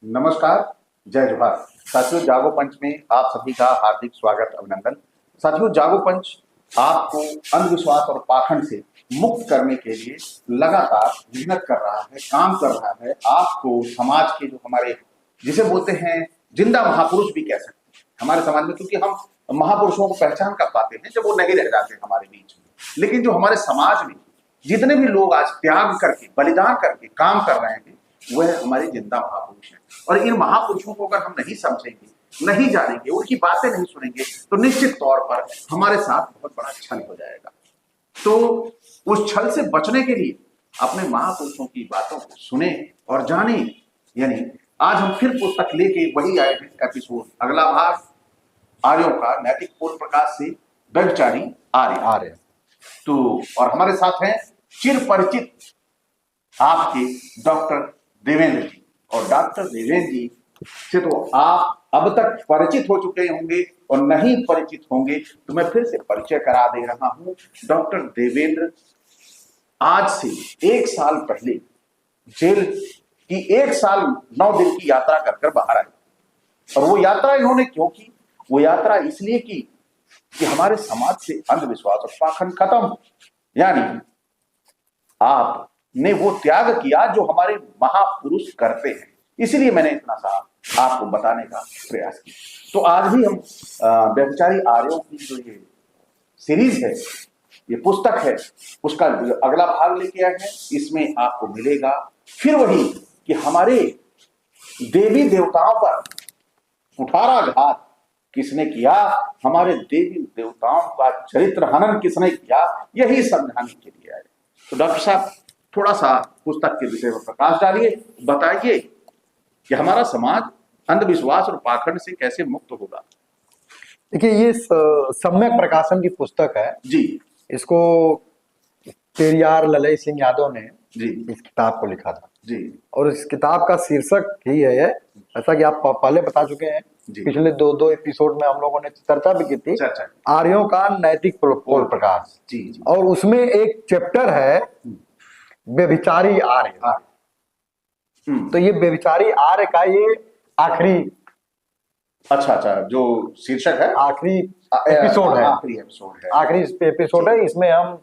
नमस्कार। जय जोहार। साथियों, जागो पंच में आप सभी का हार्दिक स्वागत, अभिनंदन। साथियों, जागो पंच आपको अंधविश्वास और पाखंड से मुक्त करने के लिए लगातार मेहनत कर रहा है, काम कर रहा है। आपको समाज के जो हमारे, जिसे बोलते हैं जिंदा महापुरुष भी कह सकते हैं हमारे समाज में, क्योंकि हम महापुरुषों को पहचान कर पाते हैं जब वो नहीं रह जाते हमारे बीच में। लेकिन जो हमारे समाज में जितने भी लोग आज त्याग करके, बलिदान करके काम कर रहे हैं, वह हमारे जिंदा महापुरुष हैं। और इन महापुरुषों को अगर हम नहीं समझेंगे, नहीं जानेंगे, उनकी बातें नहीं सुनेंगे, तो निश्चित तौर पर हमारे साथ बहुत बड़ा छल हो जाएगा। तो उस छल से बचने के लिए अपने महापुरुषों की बातों को सुने और जाने। यानी आज हम फिर पुस्तक लेके वही आए हैं, एपिसोड अगला भाग, आर्यों का नैतिक पूर्ण प्रकाश से व्यभिचारी आर्य। तो और हमारे साथ हैं चिर परिचित आपके डॉक्टर देवेंद्र जी। और डॉक्टर देवेंद्र जी से तो आप अब तक परिचित हो चुके होंगे, और नहीं परिचित होंगे तो मैं फिर से परिचय करा दे रहा हूं। डॉक्टर देवेंद्र आज से 1 साल पहले जेल की 1 साल 9 दिन की यात्रा कर कर बाहर आए। और वो यात्रा इन्होंने क्यों की? वो यात्रा इसलिए की कि हमारे समाज से अंधविश्वास और पाखंड खत्म हो। यानी आपने वो त्याग किया जो हमारे महापुरुष करते हैं। इसलिए मैंने इतना सा आपको बताने का प्रयास किया। तो आज भी हम व्यभिचारी आर्यों की जो ये सीरीज है, ये पुस्तक है, उसका अगला भाग लेके आए हैं। इसमें आपको मिलेगा फिर वही कि हमारे देवी देवताओं पर कुठाराघात किसने किया, हमारे देवी देवताओं का चरित्र हनन किसने किया, यही समझाने के लिए आए। तो डॉक्टर साहब, थोड़ा सा पुस्तक के विषय में प्रकाश डालिए, बताइए कि हमारा समाज अंधविश्वास और पाखंड से कैसे मुक्त होगा। देखिए, ये सम्यक प्रकाशन की पुस्तक है जी। इसको पेरियार ललई सिंह यादव ने जी इस किताब को लिखा था जी। और इस किताब का शीर्षक ही है, ऐसा कि आप पहले बता चुके हैं, पिछले दो एपिसोड में हम लोगों ने चर्चा भी की थी, आर्यों का नैतिक पूर्ण प्रकाश। जी। और उसमें एक चैप्टर है व्यभिचारी आर्य। तो ये व्यभिचारी आर्य का ये आखिरी, अच्छा, जो शीर्षक है, आखिरी एपिसोड है। आखिरी एपिसोड है। इसमें हम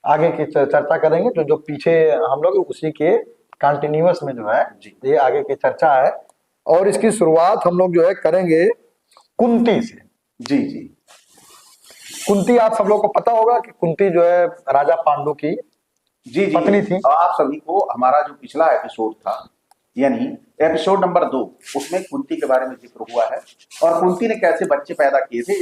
आगे की चर्चा करेंगे। तो जो पीछे हम लोग उसी के कंटिन्यूअस में जो है ये आगे की चर्चा है। और इसकी शुरुआत हम लोग जो है करेंगे कुंती से। जी। कुंती, आप सब लोग को पता होगा कि कुंती जो है राजा पांडु की पत्नी थी। आप सभी को हमारा जो पिछला एपिसोड था, यानी एपिसोड नंबर 2, उसमें कुंती के बारे में जिक्र हुआ है और कुंती ने कैसे बच्चे पैदा किए थे,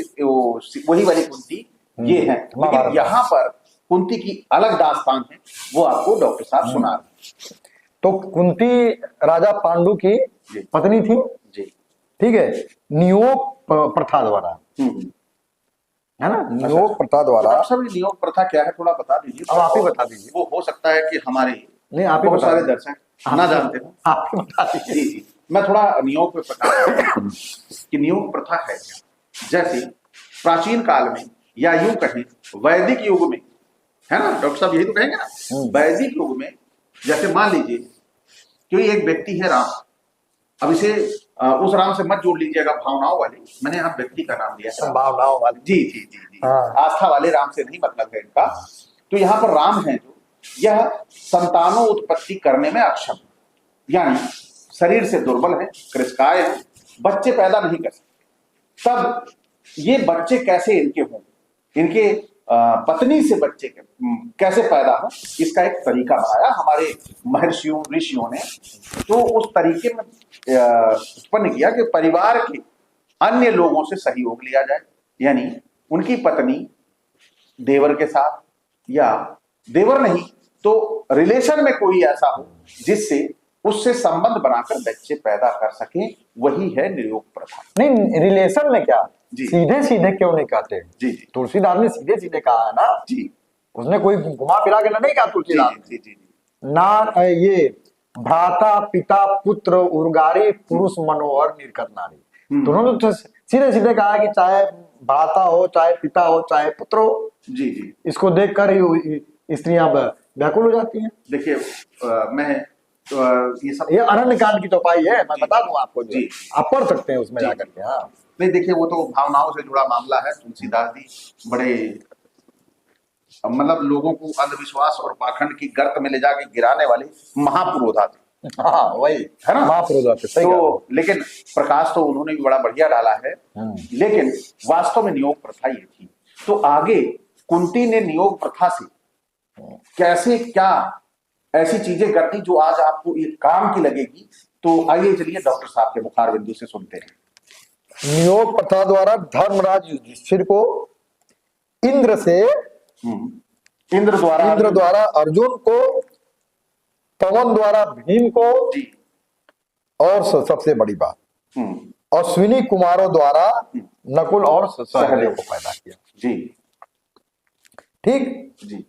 वही वाली कुंती ये है। लेकिन यहाँ पर कुंती की अलग दास्तान है, वो आपको डॉक्टर साहब सुना रहे। तो कुंती राजा पांडु की पत्नी थी जी, ठीक है, नियोग प्रथा द्वारा, है ना, नियोग प्रथा द्वारा। सब नियोग प्रथा क्या है थोड़ा बता दीजिए। अब आप ही बता दीजिए। वो हो सकता है कि हमारे नहीं, आप ही बहुत सारे दर्शक ना जानते हो, आप ही बता दीजिए। जी। मैं थोड़ा नियोग पे प्रकाश कि नियोग प्रथा है क्या। जैसे प्राचीन काल में, या यूं कहें वैदिक युग में, है ना डॉक्टर साहब, यही तो कहेंगे ना, वैदिक युग में जैसे मान लीजिए कि एक व्यक्ति है राम। अब इसे उस राम से मत जोड़ लीजिएगा भावनाओं वाले, मैंने यहाँ व्यक्ति का नाम लिया है, भावनाओं वाले। जी। आस्था वाले राम से नहीं मतलब है इनका। तो यहाँ पर राम है जो, यह संतानों उत्पत्ति करने में अक्षम, यानी शरीर से दुर्बल है, कृशकाय है, बच्चे पैदा नहीं कर सकते। तब ये बच्चे कैसे इनके हों, इनके पत्नी से बच्चे कैसे पैदा हो, इसका एक तरीका बनाया हमारे महर्षियों ऋषियों ने। तो उस तरीके में उत्पन्न किया कि परिवार के अन्य लोगों से सहयोग लिया जाए, यानी उनकी पत्नी देवर के साथ, या देवर नहीं तो रिलेशन में कोई ऐसा हो जिससे उससे संबंध बनाकर बच्चे पैदा कर सके, वही है नियोग प्रथा। नहीं, रिलेशन में क्या, सीधे सीधे क्यों नहीं कहते? जी। तुलसीदास ने सीधे सीधे कहा है ना जी। उसने कोई घुमा फिरा के नहीं कहा तुलसीदास। जी। ना ये भ्राता पिता पुत्र उर्गारी पुरुष मनोहर निर्गत नारी, दोनों तो सीधे सीधे कहा है कि चाहे भ्राता हो, चाहे पिता हो, चाहे पुत्र हो। जी। इसको देखकर ही स्त्रियां व्याकुल हो जाती हैं। देखिए, मैं ये सब ये अरण्य कांड की चौपाई है, मैं बता दूं आपको जो जी। आप पढ़ सकते हैं उसमें जी। जाकर के। हाँ नहीं देखिए, वो तो भावनाओं से जुड़ा मामला है। तुलसीदास जी बड़े मतलब लोगों को अंधविश्वास और पाखंड की गर्त में ले जाके गिराने वाले महापुरोधा थे, हाँ वही है ना। महापुरुष होते, सही कहा। तो लेकिन प्रकाश तो उन्होंने भी बड़ा बढ़िया डाला है। लेकिन वास्तव में नियोग प्रथा ये थी। तो आगे कुंती ने नियोग प्रथा से कैसे क्या ऐसी चीजें कर दी जो आज आपको ये काम की लगेगी। तो आइए चलिए डॉक्टर साहब के मुखार बिंदु से सुनते हैं। नियोग प्रथा द्वारा धर्मराज युधिष्ठिर को इंद्र से इंद्र द्वारा अर्जुन को, पवन द्वारा भीम को, जी। और सबसे बड़ी बात अश्विनी कुमारों द्वारा नकुल और सहदेव को पैदा किया। जी ठीक जी।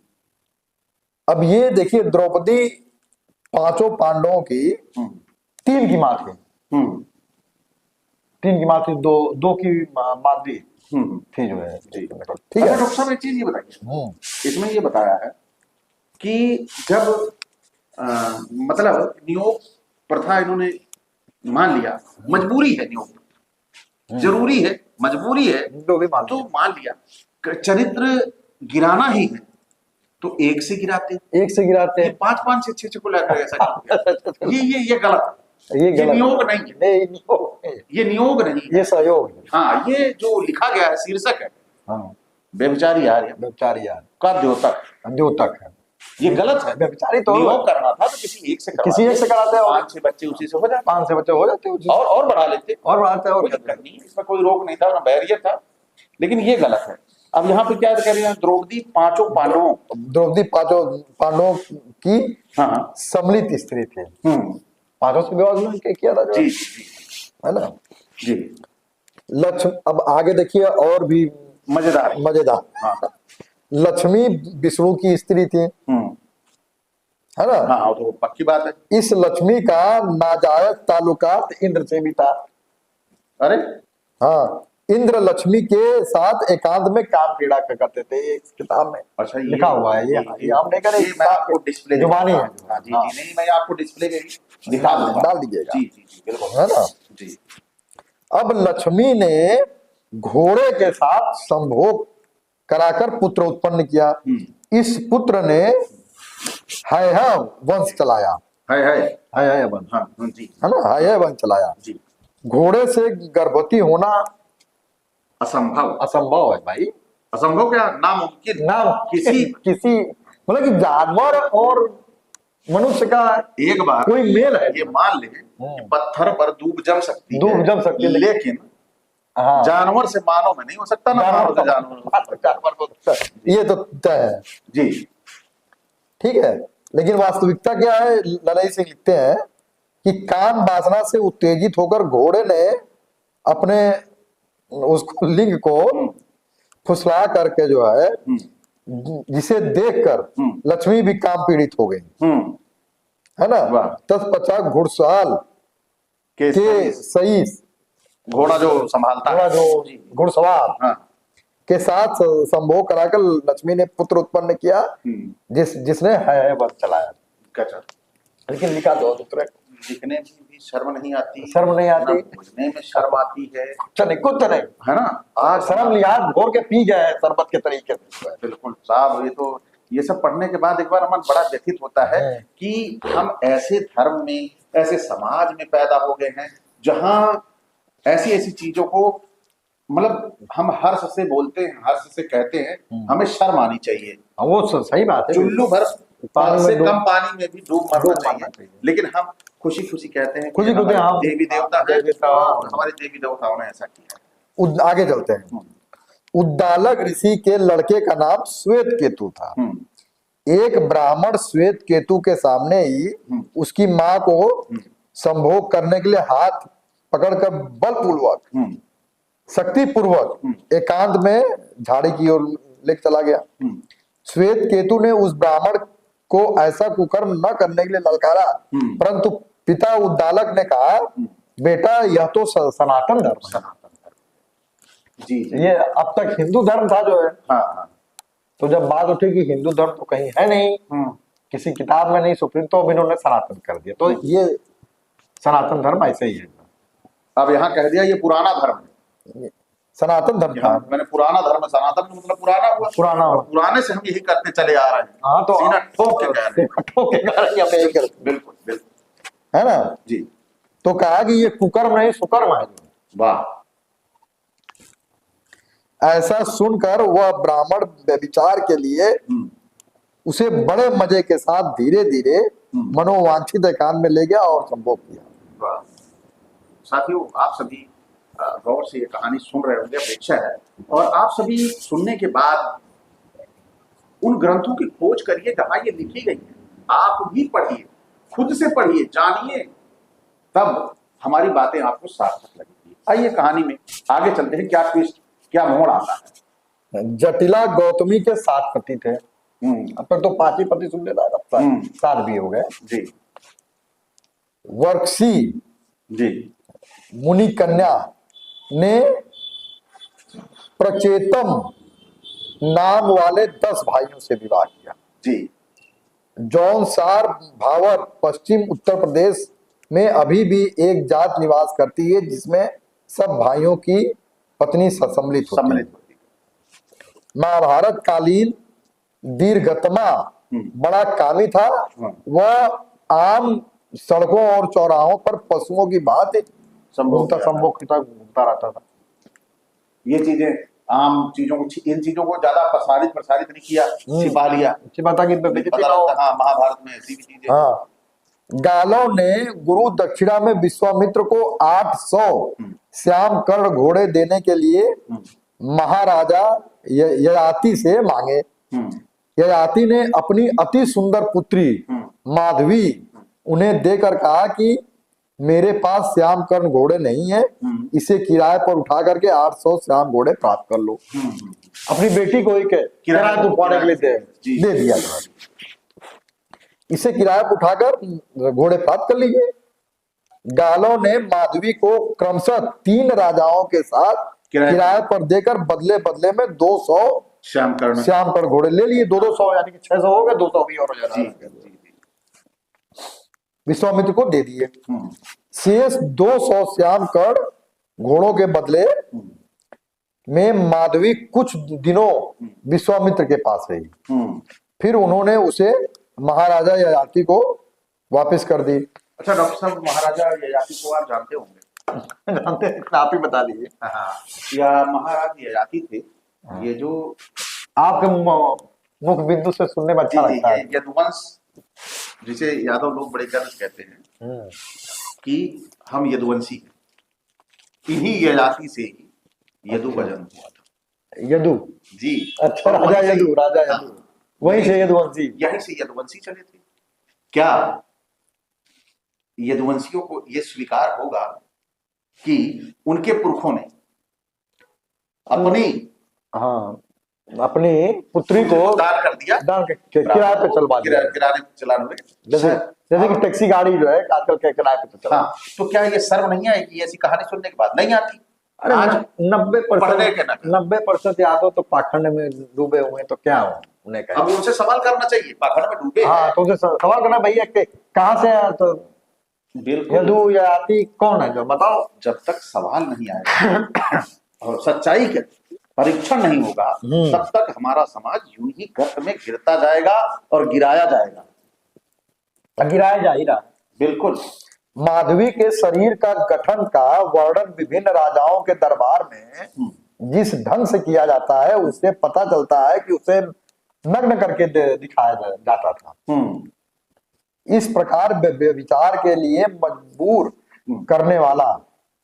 अब ये देखिए, द्रौपदी पांचों पांडवों की तीन की मां थी, तीन की मां थी, दो की माद्री थी जो है। ठीक है डॉक्टर साहब एक चीज ये बताइए, इसमें ये बताया है कि जब मतलब नियोग प्रथा इन्होंने मान लिया, मजबूरी है नियोग, जरूरी है, मजबूरी है, तो मान लिया, चरित्र गिराना ही है तो एक से गिराते हैं, पांच पांच छह को लेकर ऐसा ये गलत है, ये नियोग नहीं है, ये नियोग नहीं, ये सहयोग है। हाँ, ये जो लिखा गया है शीर्षक है, हाँ, व्यभिचारी यार का द्योतक है, ये गलत है। व्यभिचारी तो नियोग करना था तो किसी एक से कराते हैं, 5-6 बच्चे उसी से हो जाते, 5 बच्चे हो जाते और बढ़ा लेते, और बढ़ाते, और कोई दिक्कत नहीं, इसमें कोई रोक नहीं था, ना बैरियर था। लेकिन ये गलत है। अब यहाँ पे क्या कह रहे हैं, द्रौपदी पांचों पांडवों की हाँ सम्मिलित स्त्री थी, पांचों से विवाह उन्होंने किया था जी, है ना जी। लक्ष्मी, अब आगे देखिए और भी मजेदार। हाँ। लक्ष्मी विष्णु की स्त्री थी, है ना। हाँ, तो पक्की बात है। इस लक्ष्मी का नाजायज ताल्लुकात इंद्र से भी था। अरे हाँ, इंद्र लक्ष्मी के साथ एकांत में काम क्रीड़ा करते थे, इस किताब में अच्छा लिखा हुआ है। ये हम नहीं करें, मैं आपको डिस्प्ले जुबानी है। जी जी, नहीं मैं आपको डिस्प्ले दिखा दूंगा, डाल दीजिएगा। जी जी जी बिल्कुल, है ना जी। अब लक्ष्मी ने घोड़े के साथ संभोग कराकर पुत्र उत्पन्न किया। इस पुत्र ने है वंश चलाया, है वंश, हाँ जी, है ना, है वंश चलाया जी। घोड़े से गर्भवती होना असंभव है भाई, असंभव क्या, नामुमकिन, किसी मतलब कि जानवर और मनुष्य का एक बार कोई मेल है। ये मान ले पत्थर पर दूब जम सकती है, लेकिन हाँ, जानवर से मानव में नहीं हो सकता ना, जानवर को ये तो तय है जी। ठीक है, लेकिन वास्तविकता क्या है, ललई सिंह लिखते हैं कि काम वासना से उत्तेजित होकर घोड़े ने अपने उसको लिंग को फुसला करके जो है, जिसे देखकर लक्ष्मी भी काम पीड़ित हो गई, है ना। तत्पश्चात घुड़सवार के सही घोड़ा जो संभालता है, जो घुड़सवार के साथ संभोग कराकर लक्ष्मी ने पुत्र उत्पन्न किया, जिसने है वंश चलाया। लेकिन लिखा तो दूसरे, लिखने में भी शर्म नहीं आती, बोलने में शर्म आती है, कुछ नहीं, है ना। आज शर्म लिहाज घोर के पी गए शरबत के तरीके से। बिल्कुल साहब, ये सब पढ़ने के बाद एक बार मन बड़ा व्यथित होता है कि हम ऐसे धर्म में, ऐसे समाज में पैदा हो गए हैं जहां ऐसी ऐसी चीजों को मतलब हम हर्ष से बोलते हैं, हर्ष से कहते हैं, हमें शर्म आनी चाहिए। वो सही बात है, चुल्लू भर से कम पानी में भी डूब मरना चाहिए, लेकिन हम खुशी खुशी कहते हैं खुशी देवी देवता है, हमारे देवी देवताओं ने ऐसा किया। आगे चलते हैं। उद्दालक ऋषि के लड़के का नाम श्वेत केतु था। एक ब्राह्मण श्वेत केतु के सामने ही उसकी मां को संभोग करने के लिए हाथ पकड़कर बलपूर्वक, शक्ति पूर्वक एकांत में झाड़ी की ओर लेकर चला गया। श्वेत केतु ने उस ब्राह्मण को ऐसा कुकर्म न करने के लिए ललकारा, परंतु पिता उद्दालक ने कहा, बेटा यह तो सनातन धर्म है। जी, ये अब तक हिंदू धर्म था जो है। तो जब बात उठी कि हिंदू धर्म तो कहीं है नहीं, किसी किताब में नहीं सुप्रीम, तो अब इन्होंने सनातन कर दिया। तो ये सनातन धर्म ऐसे ही है। अब यहाँ कह दिया ये पुराना धर्म है, सनातन धर्म था। मैंने पुराना धर्म, सनातन मतलब पुराना हुआ, पुराना हुआ। पुराने से हम यही करते चले आ रहे हैं। हाँ, तो सीना ठोक के कह रहे हैं। ठोक के कह रहे हैं, हम यही करते हैं। बिल्कुल बिल्कुल, है ना जी। तो कहा कि ये कुकर्म नहीं सुकर्म है। वाह। ऐसा सुनकर वह ब्राह्मण व्यभिचार के लिए उसे बड़े मजे के साथ धीरे धीरे मनोवांछित एकांत में ले गया और संभोग किया। वाह। साथियों, आप सभी गौर से ये कहानी सुन रहे होंगे, अपेक्षा है, और आप सभी सुनने के बाद उन ग्रंथों की खोज करिए जहां ये लिखी गई है, आप भी पढ़िए, खुद से पढ़िए, जानिए, तब हमारी बातें आपको सार्थक लगेंगी। आइए कहानी में आगे चलते हैं, क्या ट्विस्ट, क्या मोड़ आता है। जटिला गौतमी के 7 पति थे। अब तक तो 5 ही पति सुन लेता है, 7 भी हो गए जी। वर्षी जी। मुनि कन्या ने प्रचेतम नाम वाले 10 भाइयों से विवाह किया। जी। जौनसार भावर पश्चिम उत्तर प्रदेश में अभी भी एक जात निवास करती है जिसमें सब भाइयों की पत्नी सम्मिलित होती है। महाभारत कालीन दीर्घतमा बड़ा कामी था। वह आम सड़कों और चौराहों पर पशुओं की भांति घूमता रहता था। ये चीजें आम चीजों को, इन चीजों को ज्यादा प्रसारित नहीं किया, छिपा लिया, छिपाता कि हाँ, महाभारत में ऐसी भी चीजें। हाँ, गालों ने गुरु दक्षिणा में विश्वामित्र को 800 श्याम कर्ण घोड़े देने के लिए महाराजा ययाति से मांगे। ययाति ने अपनी अति सुंदर पुत्री माधवी उन्हें देकर कहा कि मेरे पास श्याम कर्ण घोड़े नहीं है, इसे किराए पर उठा करके 800 श्याम घोड़े प्राप्त कर लो। अपनी बेटी को ही किराए पर उठाने के लिए दे दिया। इसे किराए पर उठाकर घोड़े प्राप्त कर लीजिए। गालों ने माधवी को क्रमशः 3 राजाओं के साथ किराए पर देकर बदले बदले में 200 श्याम कर्ण घोड़े ले लिए। 200 यानी कि 600 हो गए, 200 भी और हो जाएगा। विश्वामित्र को दे दिए। शेष 200 श्याम कर्ण घोड़ों के बदले में माधवी कुछ दिनों विश्वामित्र के पास रही। फिर उन्होंने उसे महाराजा ययाति को वापस कर दी। अच्छा डॉक्टर साहब, महाराजा ययाति को आप जानते होंगे? जानते हैं, आप ही बता दीजिए। या महाराज ययाति थे, ये जो आपके मुख बिंदु से सुनने में अच्छा लगता है। यदुवंश, जिसे यादव लोग बड़े गर्व कहते हैं कि हम यदुवंशी हैं, इन्हीं ययाति से ही यदु का जन्म हुआ था। यदु जी। अच्छा, राजा यदु वहीं से यदुवंशी, यहीं से यदुवंशी चले थे। क्या यदुवंशियों को यह स्वीकार होगा कि उनके पुरखों ने अपनी पुत्री को दान कर दिया, किराए पे चलवा दिया, किराए चलाने, जैसे कि टैक्सी गाड़ी जो है आजकल के किराए पे चला। हाँ, तो क्या ये शर्म नहीं आएगी ऐसी कहानी सुनने के बाद? नहीं आती। अरे आज 90% यादव तो पाखंड में डूबे हुए, तो क्या हो उन्हें कहा। अब उनसे सवाल करना चाहिए, पाखंड में डूबे। हाँ, तो उनसे सवाल करना, भैया कहाँ से है, तो यदु ययाति कौन है जो बताओ। जब तक सवाल नहीं आएगा और सच्चाई के परीक्षण नहीं होगा, तब तक हमारा समाज यूं ही गर्त में गिरता जाएगा और गिराया जाएगा, गिराया जा ही रहा। बिल्कुल। माधवी के शरीर का गठन का वर्णन विभिन्न राजाओं के दरबार में जिस ढंग से किया जाता है, उससे पता चलता है कि उसे नग्न करके दिखाया जाता था। इस प्रकार विचार के लिए मजबूर करने वाला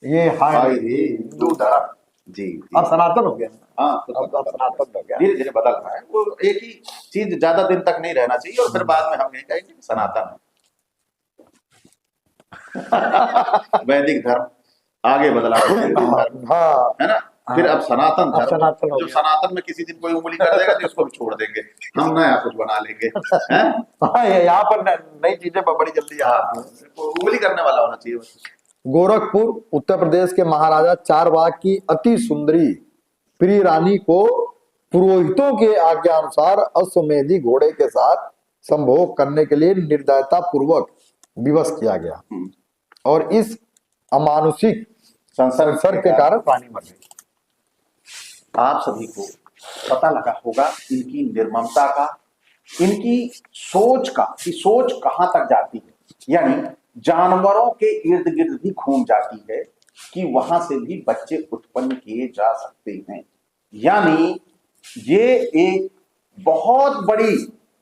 ये हिंदू धर्म जी अब सनातन हो गया। हाँ, तो अब सनातन हो गया, धीरे धीरे बदल रहा है। वो एक ही चीज ज्यादा दिन तक नहीं रहना चाहिए और फिर बाद में हम यही कहेंगे सनातन है। वैदिक धर्म आगे बदला, हाँ, है ना। फिर अब सनातन धर्म, जो सनातन में किसी दिन कोई उंगली कर देगा तो उसको भी छोड़ देंगे, हम नया कुछ बना लेंगे। हाँ, यहाँ पर नई चीजें बड़ी जल्दी उंगली करने वाला होना चाहिए। गोरखपुर उत्तर प्रदेश के महाराजा चारबाग की अति सुंदरी प्रिय रानी को पुरोहितों के आज्ञा अनुसार अश्वमेधी घोड़े के साथ संभोग करने के लिए निर्दयता पूर्वक विवश किया गया और इस अमानुषिक संसर्ग के कारण प्राणी मर गए। आप सभी को पता लगा होगा इनकी निर्ममता का, इनकी सोच का, कि सोच कहां तक जाती है, यानी जानवरों के इर्द गिर्द भी घूम जाती है कि वहां से भी बच्चे उत्पन्न किए जा सकते हैं। यानी ये एक बहुत बड़ी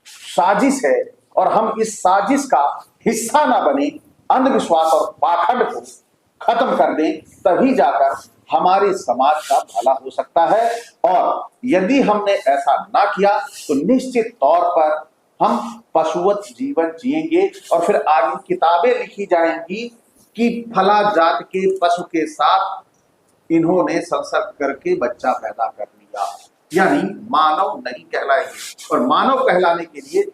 साजिश है और हम इस साजिश का हिस्सा ना बने, अंधविश्वास और पाखंड को खत्म कर दें, तभी जाकर हमारे समाज का भला हो सकता है। और यदि हमने ऐसा ना किया तो निश्चित तौर पर हम पशुवत जीवन जिएंगे और फिर आगे किताबें लिखी जाएंगी कि फला जात के पशु के साथ इन्होंने संसर्ग करके बच्चा पैदा कर लिया, यानी मानव नहीं कहलाएंगे। और मानव कहलाने के लिए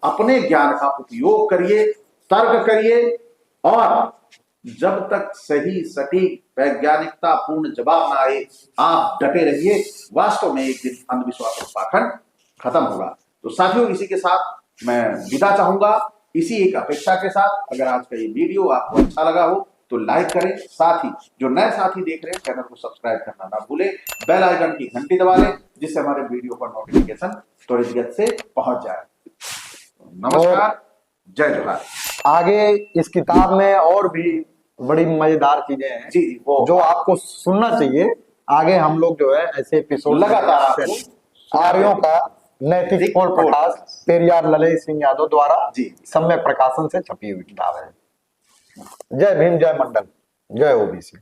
अपने ज्ञान का उपयोग करिए, तर्क करिए और जब तक सही सटीक वैज्ञानिकता पूर्ण जवाब ना आए आप डटे रहिए। वास्तव में एक दिन अंधविश्वास और पाखंड खत्म होगा। तो साथियों, इसी के साथ मैं विदा चाहूंगा, इसी एक अपेक्षा के साथ। अगर आज का ये वीडियो आपको अच्छा लगा हो तो लाइक करें, साथ ही जो नए साथी देख रहे हैं चैनल को सब्सक्राइब करना ना भूलें, बेल आइकन की घंटी दबा लें जिससे हमारे वीडियो पर नोटिफिकेशन त्वरित गति से पहुंच जाए। नमस्कार, जय जोहार। आगे इस किताब में और भी बड़ी मजेदार चीजें हैं जी, वो जो आपको सुनना चाहिए। आगे हम लोग जो है ऐसे एपिसोड लगातार आपको आर्यों का नैतिक पूर्ण प्रकाश पेरियार ललय सिंह यादव द्वारा सम्यक प्रकाशन से छपी हुई किताब है। जय भीम, जय मंडल, जय ओबीसी।